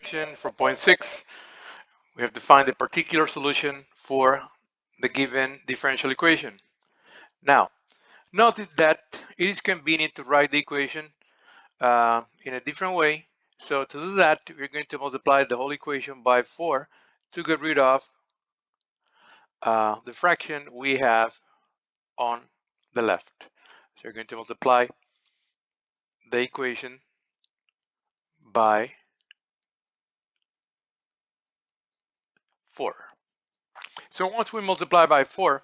For point 6, we have to find the particular solution for the given differential equation. Now, notice that it is convenient to write the equation in a different way. So to do that, we're going to multiply the whole equation by 4 to get rid of the fraction we have on the left. So we're going to multiply the equation by 4. So once we multiply by 4,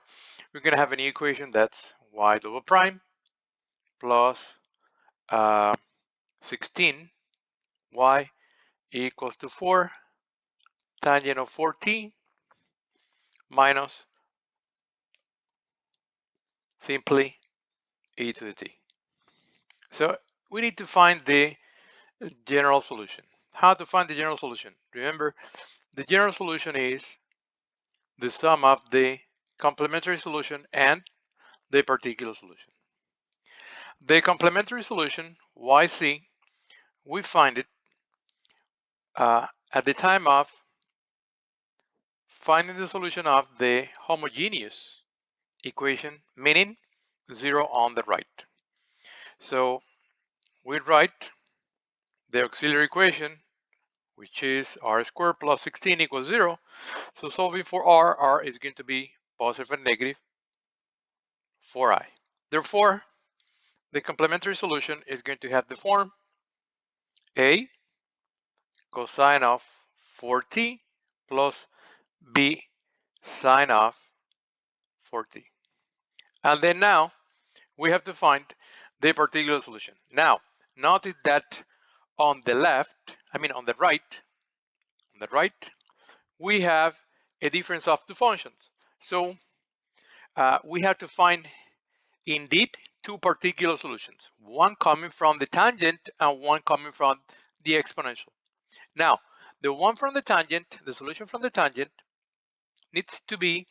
we're going to have a new equation that's y double prime plus 16 y equals to 4 tangent of 4t minus simply e to the t. So we need to find the general solution. How to find the general solution? Remember, the general solution is the sum of the complementary solution and the particular solution. The complementary solution, yc, we find it at the time of finding the solution of the homogeneous equation, meaning 0 on the right. So we write the auxiliary equation, which is r squared plus 16 equals 0. So solving for r is going to be positive and negative 4i. Therefore, the complementary solution is going to have the form a cosine of 4t plus b sine of 4t. And then now we have to find the particular solution. Now, notice that on the right, we have a difference of two functions. So we have to find indeed two particular solutions, one coming from the tangent and one coming from the exponential. Now, the one from the tangent, the solution from the tangent, needs to be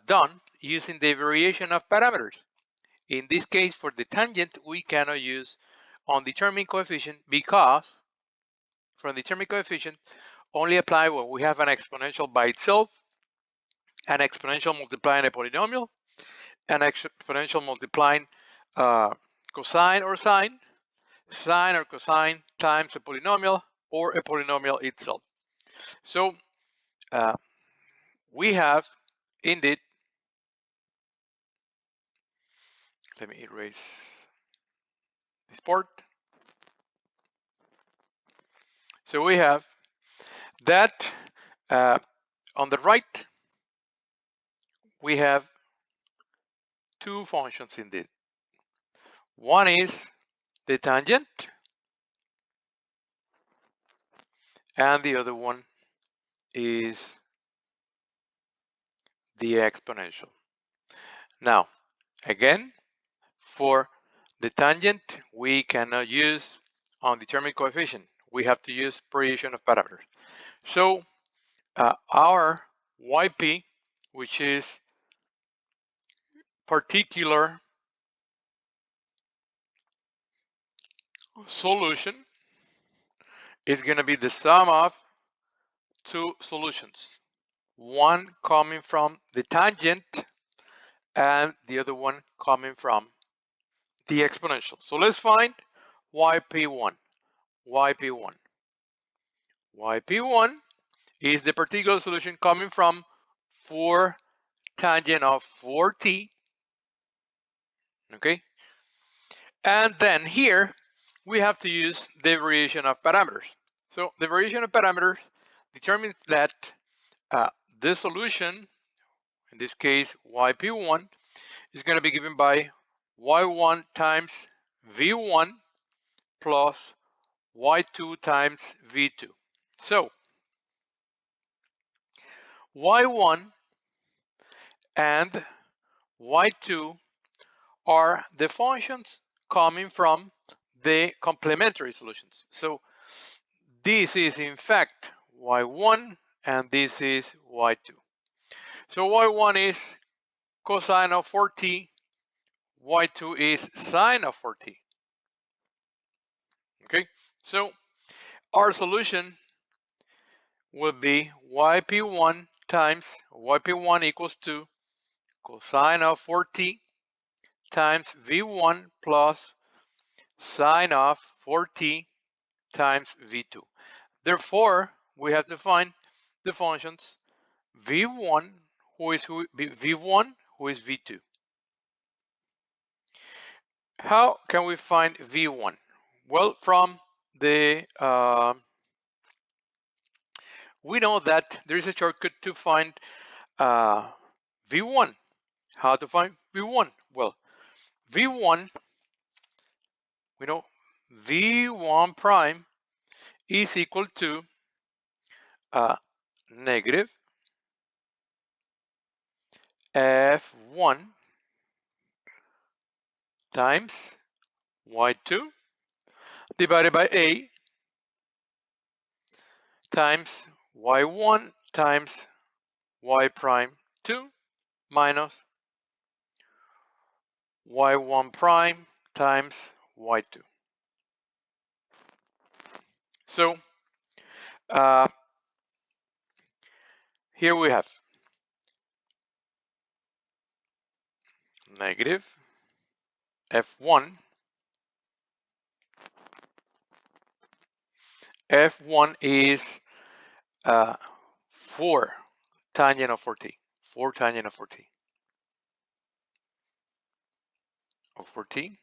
done using the variation of parameters. In this case, for the tangent, we cannot use undetermined coefficient because for undetermined coefficient only apply when we have an exponential by itself, an exponential multiplying a polynomial, an exponential multiplying cosine or sine or cosine times a polynomial or a polynomial itself. So we have indeed, let me erase this part. So we have that on the right, we have two functions indeed. One is the tangent and the other one is the exponential. Now, again, for the tangent, we cannot use undetermined coefficient. We have to use variation of parameters. So our yp, which is particular solution, is going to be the sum of two solutions, one coming from the tangent and the other one coming from the exponential. So let's find yp1. yp1 is the particular solution coming from 4 tangent of 4t, okay? And then here we have to use the variation of parameters. So the variation of parameters determines that this solution, in this case yp1, is going to be given by y1 times v1 plus y2 times v2. So y1 and y2 are the functions coming from the complementary solutions. So this is in fact y1 and this is y2. So y1 is cosine of 4t, y2 is sine of 4t. Okay, so our solution will be yp1 times yp1 equals to cosine of 4t times v1 plus sine of 4t times v2. Therefore, we have to find the functions v1 who is v1 who is v2. How can we find v1? Well, from the we know that there is a shortcut to find v1. How to find v1? Well, v1, we know v1 prime is equal to negative f1 times y2 divided by a times y1 times y prime 2 minus y1 prime times y2. So uh, here we have negative f1. f1 is 4 tangent of 4t. 4 tangent of 4t. Of 4t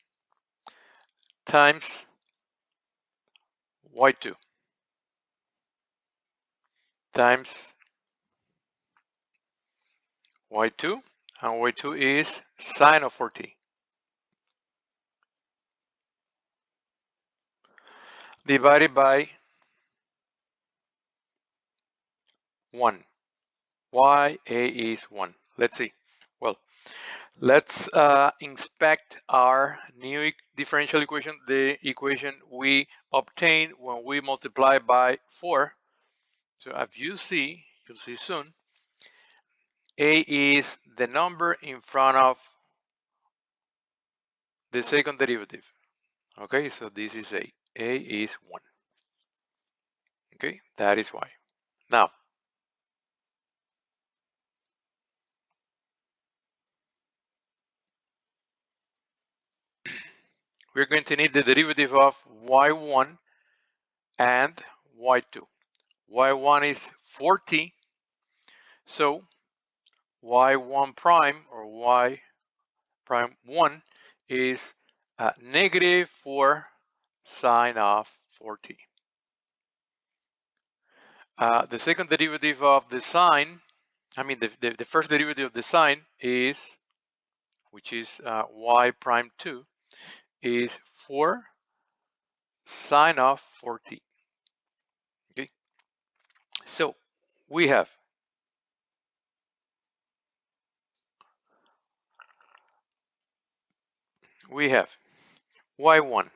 times y2 times y2, and y2 is sine of 4t divided by 1. Ya is 1. Let's see. Well, let's inspect our new differential equation, the equation we obtained when we multiply by 4. So as you'll see soon, a is the number in front of the second derivative. Okay, so this is a. A is 1. Okay, that is why. Now, we're going to need the derivative of y1 and y2. y1 is 4t, so y1 prime or y prime 1 is negative 4 sine of 4t. The second derivative of the sine, the first derivative of the sine is, which is y prime 2, is 4 sine of 4t. Okay, so we have y1.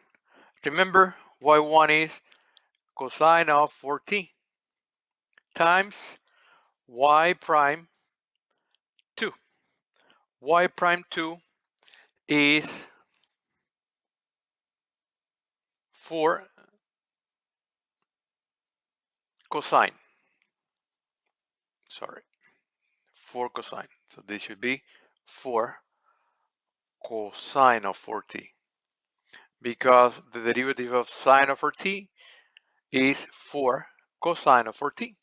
Remember, y1 is cosine of 4t times y prime 2. Y prime 2 is 4 cosine. Sorry, 4 cosine. So this should be 4 cosine of 4t, because the derivative of sine of 4t is 4 cosine of 4t.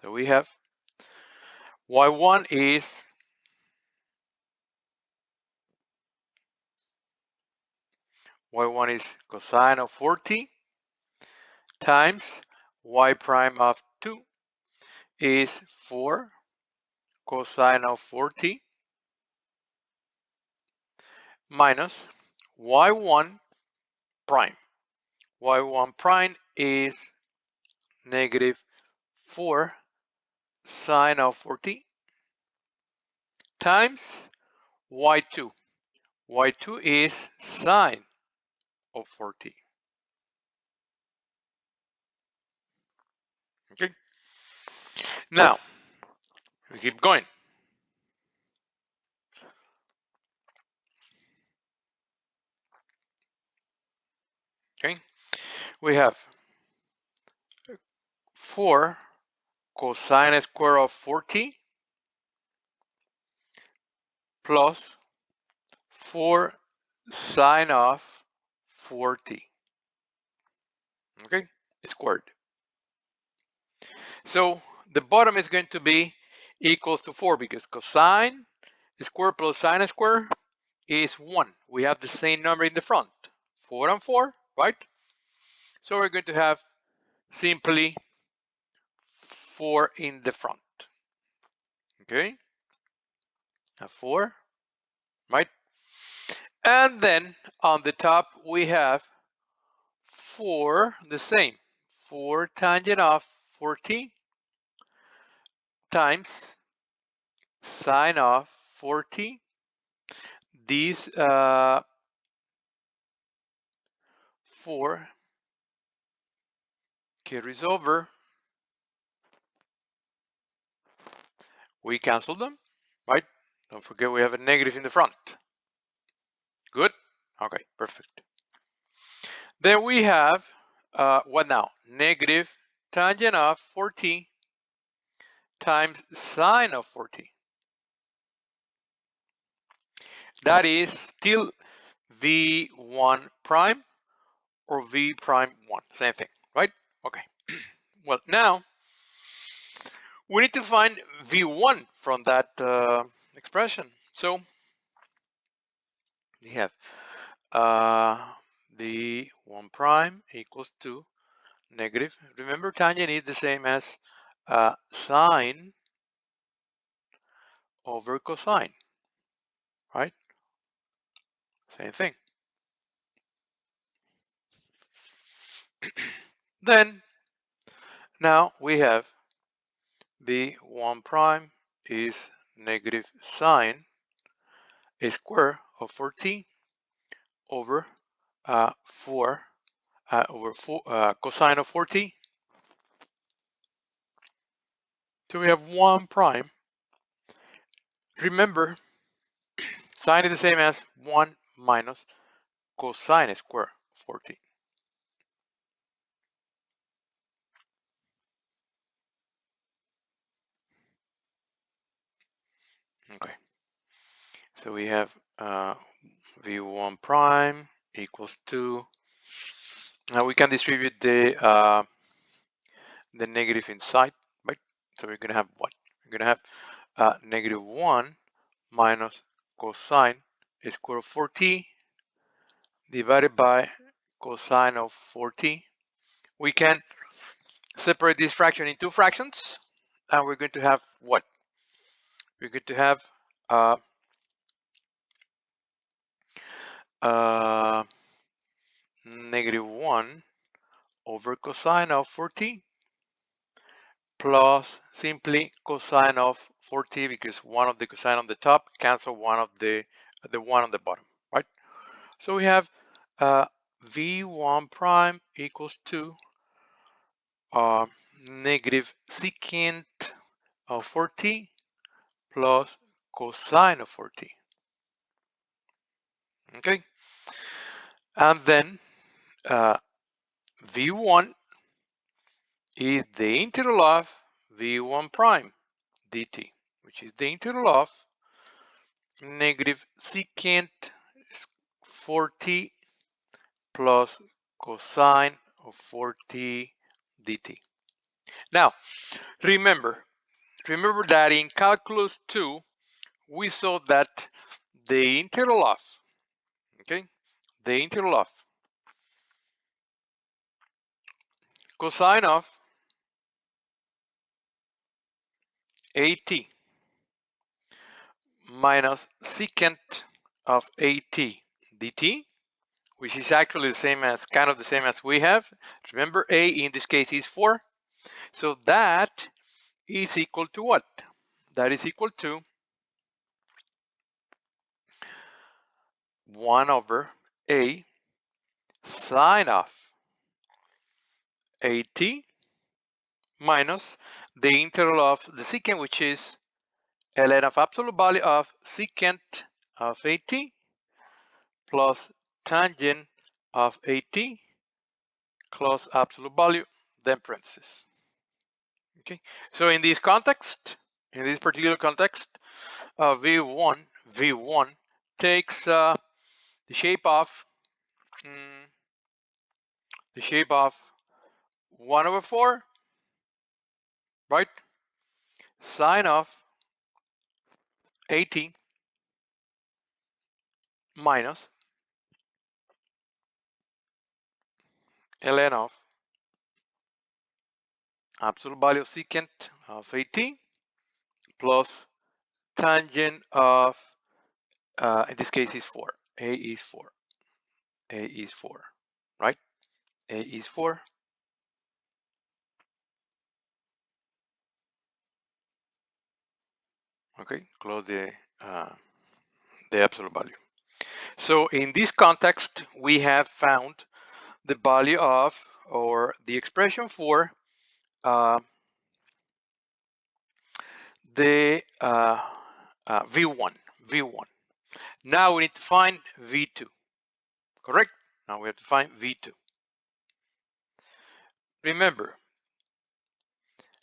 So we have y1 is cosine of 4t times y prime of 2 is 4 cosine of 4t minus y1 prime. y1 prime is negative 4 sine of 4t times y2. y2 is sine of 4t. Okay. Now, we keep going. Okay. We have 4 cosine square of 4t plus 4 sine of 4t, okay, squared. So the bottom is going to be equals to 4 because cosine square plus sine square is 1. We have the same number in the front, 4 and 4, right? So we're going to have simply 4 in the front, okay? A 4, right? And then on the top we have 4, the same, 4 tangent of 4t times sine of 4t. These 4 carries over. We cancel them, right? Don't forget we have a negative in the front. Good? Okay, perfect. Then we have, what now? Negative tangent of 4t times sine of 4t. That is still v1 prime or v prime 1, same thing, right? Okay, well now we need to find v1 from that expression. So we have v1 prime equals to negative. Remember, tangent is the same as sine over cosine, right? Same thing. Then now we have v1 prime is negative sine a square of 4t over 4 over 4 cosine of 4t. So we have 1 prime. Remember, sine is the same as 1 minus cosine square of 4t. Okay, so we have v1 prime equals to, now we can distribute the negative inside, right? So we're going to have what? We're going to have negative 1 minus cosine square of 4t divided by cosine of 4t. We can separate this fraction in two fractions, and we're going to have what? We're going to have uh, uh, negative 1 over cosine of 4t plus simply cosine of 4t because one of the cosine on the top cancel one of the one on the bottom, right? So we have v1 prime equals to negative secant of 4t plus cosine of 4t. Okay, and then v1 is the integral of v1 prime dt, which is the integral of negative secant 4t plus cosine of 4t dt. Now, remember that in calculus 2, we saw that the integral of, okay, the integral of cosine of at minus secant of at dt, which is actually the same as, kind of the same as we have. Remember, a in this case is 4. So that is equal to what? That is equal to 1 over a sine of at minus the integral of the secant, which is ln of absolute value of secant of at plus tangent of at close absolute value, then parentheses. Okay, so in this context, in this particular context, V1 takes the shape of mm, the shape of 1 over 4, right? Sine of 80 minus ln of absolute value of secant of 80 plus tangent of, in this case, is 4. A is 4. A is 4, right? A is 4. Okay, close the absolute value. So in this context, we have found the value of, or the expression for, uh, the V1. V1. Now we need to find V2, correct? Now we have to find V2. Remember,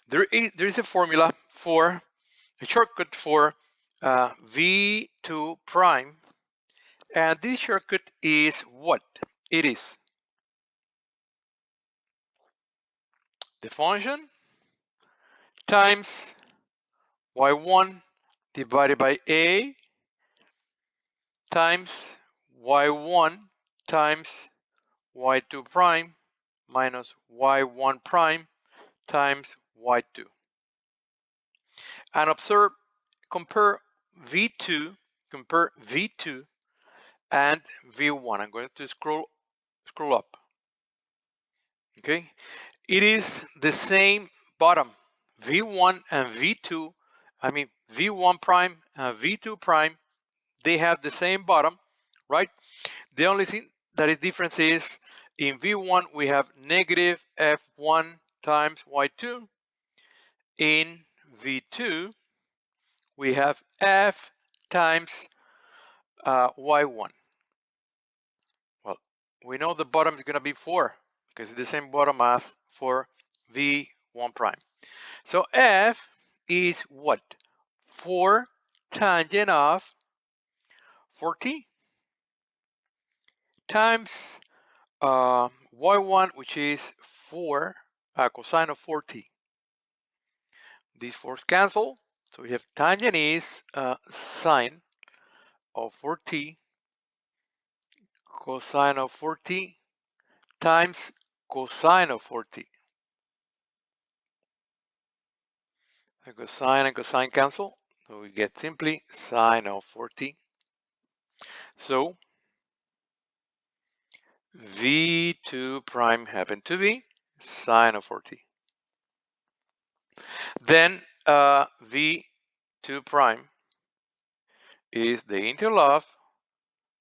there is a formula for a shortcut for V2 prime, and this shortcut is what? It is the function times y1 divided by a times y1 times y2 prime minus y1 prime times y2. And observe, compare V2, compare V2 and V1. I'm going to scroll up. Okay, it is the same bottom. V1 and V2, I mean V1 prime and V2 prime, they have the same bottom, right? The only thing that is different is in V1 we have negative F1 times Y2. In V2 we have F times Y1. Well, we know the bottom is going to be 4 because it's the same bottom as for V1 prime. So F is what? 4 tangent of 40 times y1, which is 4 cosine of 40. These 4's cancel, so we have tangent is sine of 40 cosine of 40 times cosine of 40. The cosine and cosine cancel, so we get simply sine of 40. So V2 prime happened to be sine of 40. Then V2 prime is the integral of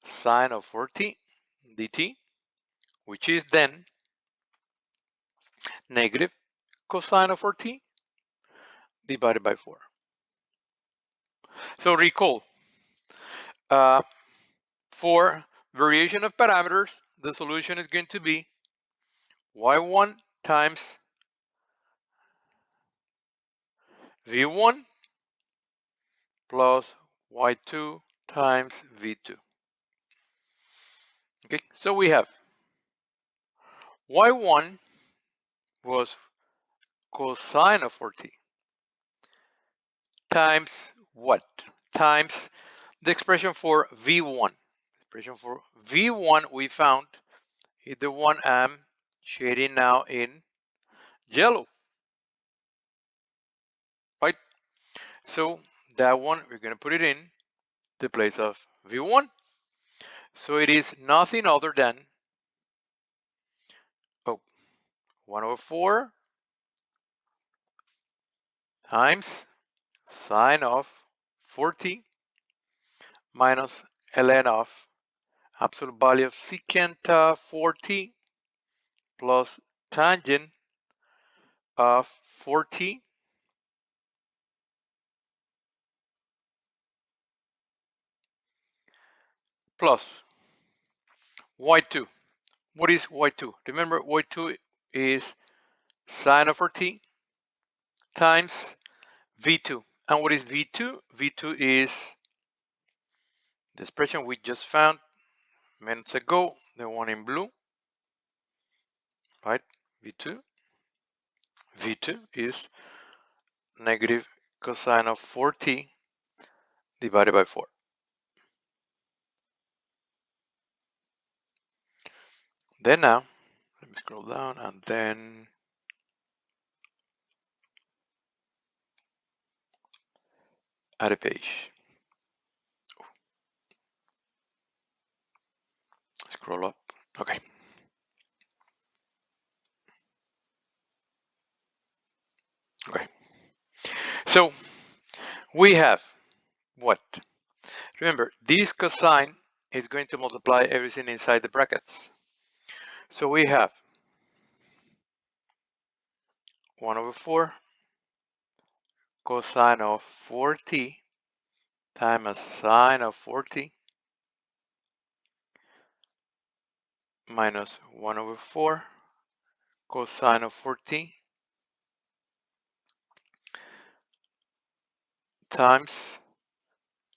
sine of 40 dt, which is then negative cosine of 40 divided by 4. So recall, uh, for variation of parameters, the solution is going to be y1 times v1 plus y2 times v2. Okay, so we have y1 was cosine of 40 times what? Times the expression for v1. Expression for v1 we found is the one I'm shading now in yellow, right? So that one, we're going to put it in the place of v1. So it is nothing other than, oh, 1 over 4 times sine of 40 minus ln of absolute value of secant 40 plus tangent of 40 plus y2. What is y2? Remember, y2 is sine of 40 times V2. And what is V2? V2 is the expression we just found minutes ago, the one in blue, right? V2. V2 is negative cosine of 4t divided by 4. Then now, let me scroll down and then add a page. Scroll up. Okay. Okay. So we have what? Remember, this cosine is going to multiply everything inside the brackets. So we have 1 over 4 cosine of 4t times sine of 4t minus 1 over 4 cosine of 4t times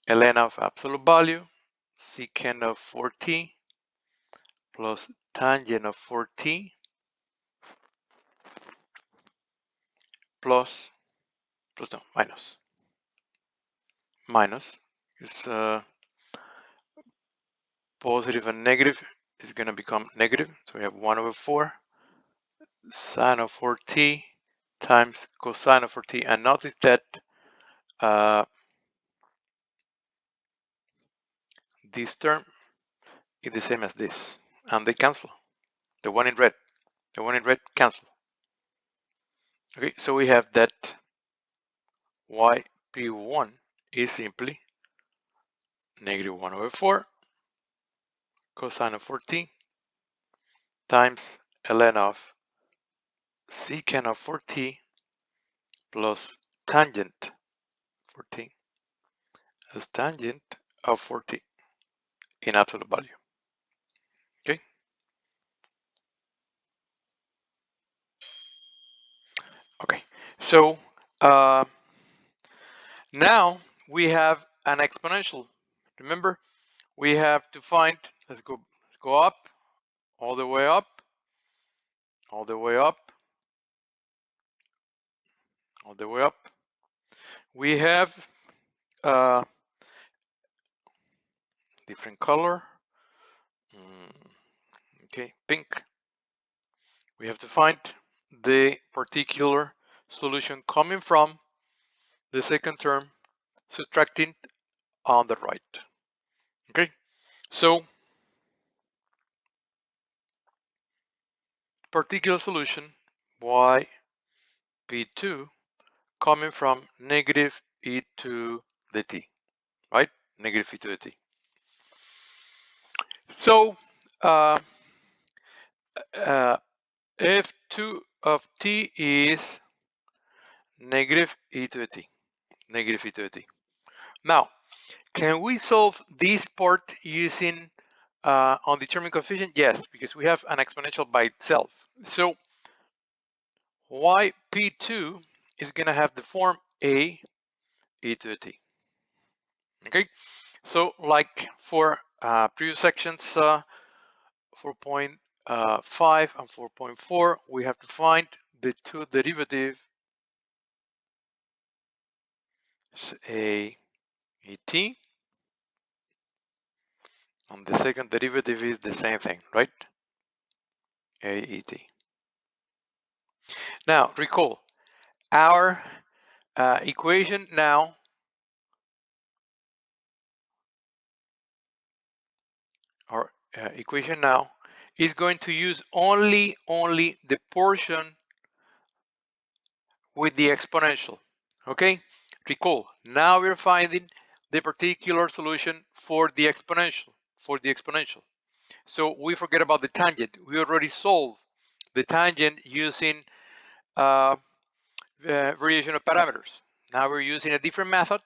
ln of absolute value secant of 4t plus tangent of 4t plus no, minus is positive and negative is going to become negative. So we have 1 over 4 sine of 4t times cosine of 4t. And notice that this term is the same as this. And they cancel. The one in red cancel. Okay, so we have that yp1 is simply negative 1 over 4 cosine of 4t times ln of secant of 4t plus tangent 4t as tangent of 4t in absolute value. Okay. Okay. So now we have an exponential. Remember, we have to find. Let's go up, all the way up, all the way up, all the way up. We have different color. Okay, pink. We have to find the particular solution coming from the second term, subtracting on the right. Okay, so particular solution yp2 coming from negative e to the t, right? Negative e to the t. So f2 of t is negative e to the t, negative e to the t. Now, can we solve this part using undetermined coefficient? Yes, because we have an exponential by itself. So yp2 is going to have the form a e to the t. Okay, so like for previous sections 4.5 and 4.4, we have to find the two derivatives, a et, and the second derivative is the same thing, right? A et. Now recall our equation now is going to use only the portion with the exponential. Okay, recall now we're finding the particular solution for the exponential. So we forget about the tangent. We already solved the tangent using variation of parameters. Now we're using a different method,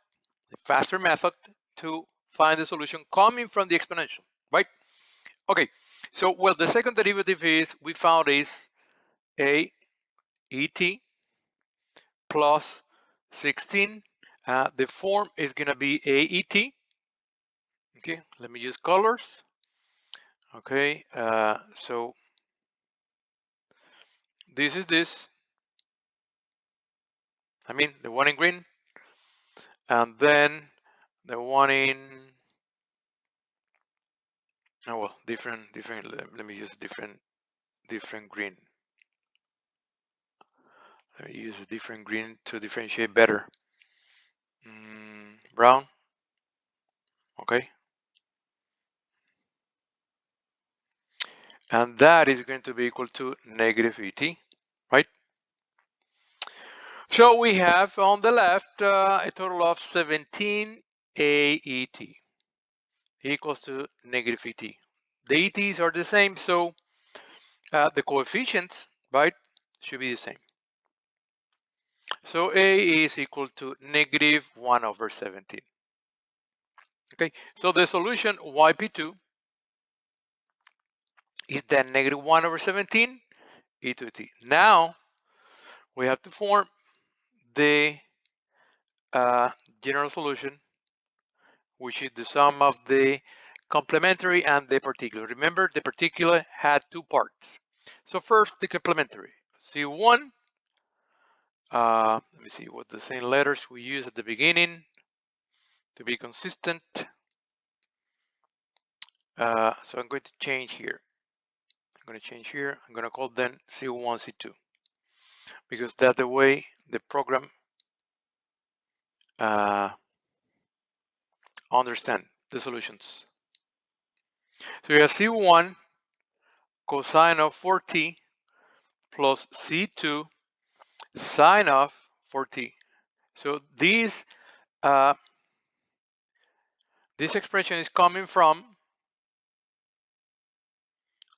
a faster method, to find the solution coming from the exponential, right? Okay, so well, the second derivative is we found is a et plus 16. The form is going to be AET. Okay, let me use colors. Okay, so this is this. I mean, the one in green, and then the one in, oh well, different. Let me use different green. Let me use a different green to differentiate better. Brown. Okay, and that is going to be equal to negative ET, right? So we have on the left a total of 17 AET equals to negative ET. The ETs are the same, so the coefficients, right, should be the same. So A is equal to negative 1 over 17. Okay, so the solution YP2 is then negative 1 over 17 e to t. Now we have to form the general solution, which is the sum of the complementary and the particular. Remember, the particular had two parts. So first, the complementary. C1, let me see what the same letters we use at the beginning to be consistent. So I'm going to change here. I'm going to call them C1, C2, because that's the way the program understand the solutions. So you have C1 cosine of 4t plus C2 sine of 4t. So this expression is coming from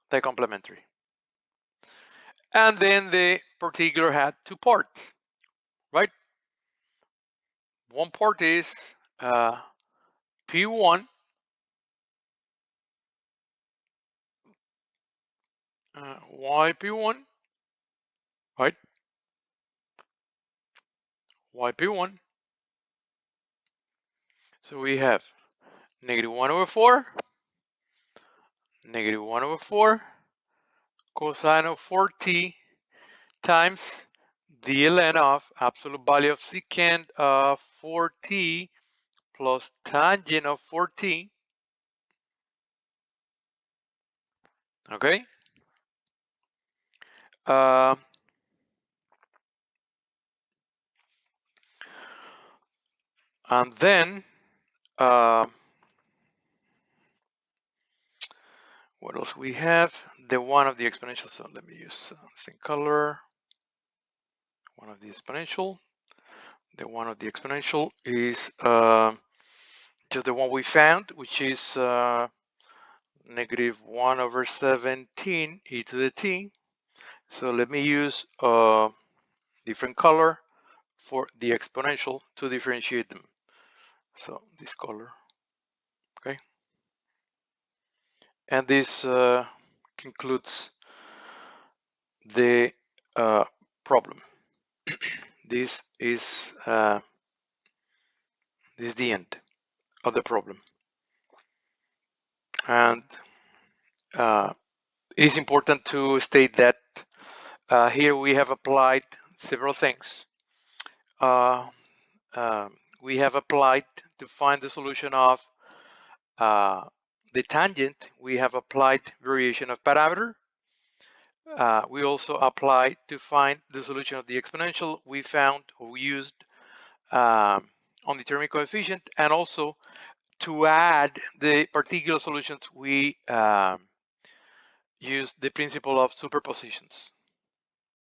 the complementary. And then the particular had two parts, right? One part is P1 YP1, right? YP1. So we have negative 1 over 4, negative 1 over 4 cosine of 4t times the ln of absolute value of secant of 4t plus tangent of 4t. Okay. And then what else we have? The one of the exponential. So let me use same color. One of the exponential. The one of the exponential is just the one we found, which is negative 1 over 17 e to the t. So let me use a different color for the exponential to differentiate them. So this color, okay. And this concludes the problem. This is the end of the problem. And it is important to state that here we have applied several things. We have applied to find the solution of the tangent. We have applied variation of parameter. We also applied to find the solution of the exponential. We found, or we used undetermined coefficient, and also to add the particular solutions, we use the principle of superpositions.